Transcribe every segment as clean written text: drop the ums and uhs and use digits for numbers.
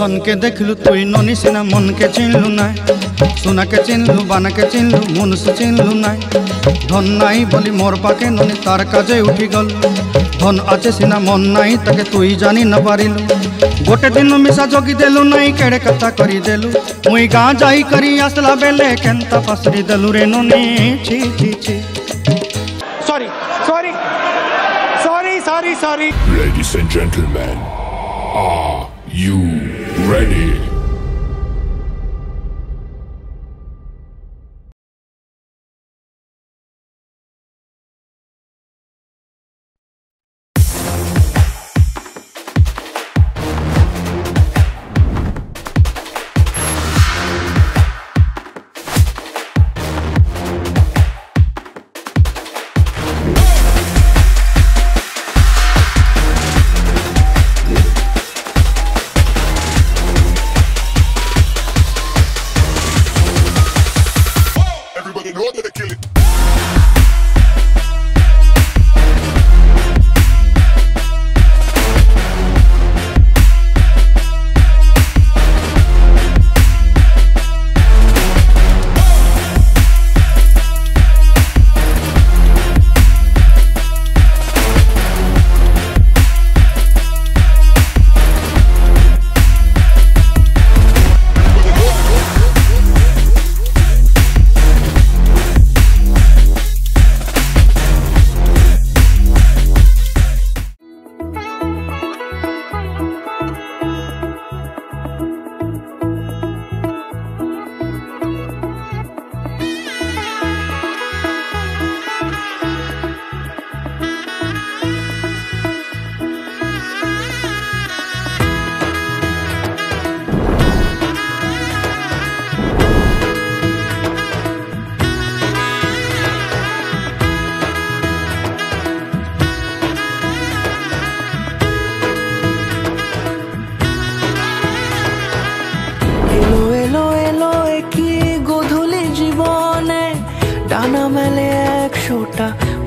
धन के देखलु तुई ननी सिना मन के चिन्हलु नाई सोना के चिन्हलु बाना के चिन्हलु मनुष्य चिन्हलु नाई धन नाई बोली मोर पाके ननी तार काजे उठी गल धन आचे सिना मन नाई ताके तुई जानी न पारिलु गोटे दिन मिसा जोगी देलु नाई केड़े कथा करी देलु मुई गाँ जाई करी आसला बेले केंता पासरी देलु रे ननी छी छी छी Sorry, sorry, sorry, sorry, sorry. Ladies and gentlemen, are you ready?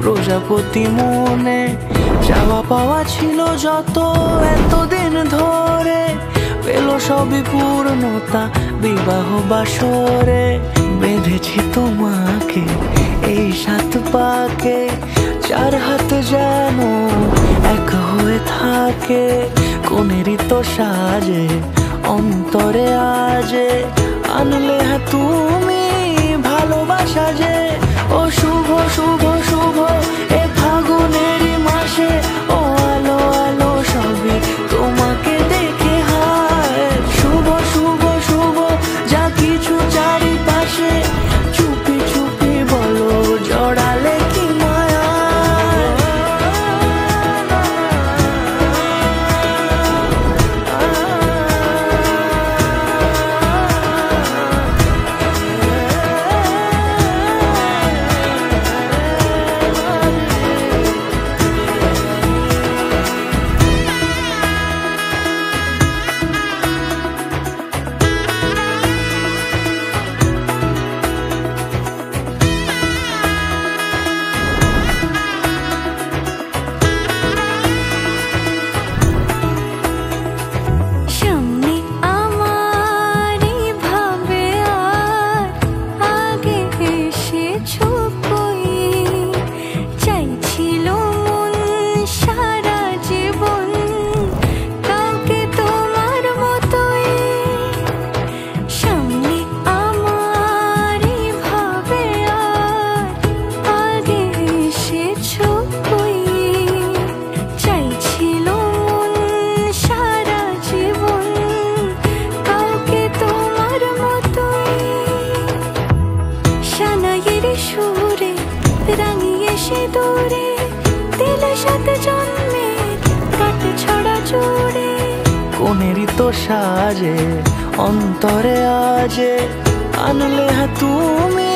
প্রজাপতি মনে চাওয়া পাওয়া ছিল যত এতদিন ধরে পেল সবই পূর্ণতা বিবাহ বাসরে বেঁধেছি তোমাকে এই সাত পাকে চার হাত যেন এক হয়ে থাকে কোনেরই তো সাজে অন্তরে আজে আনলে হ্যাঁ তুমি ভালোবাসা যে ও শুভ শুভ শুভ এ ফাগুনেরই মাসে ও আলো আলো সবই তোমাকে দেখে হায় শুভ শুভ শুভ যা কিছু চারিপাশে চুপি চুপি বলো জড়ালে কি মায়া কোনেরই তো সাজে অন্তরে আজে আনলে হ্যাঁ তুমি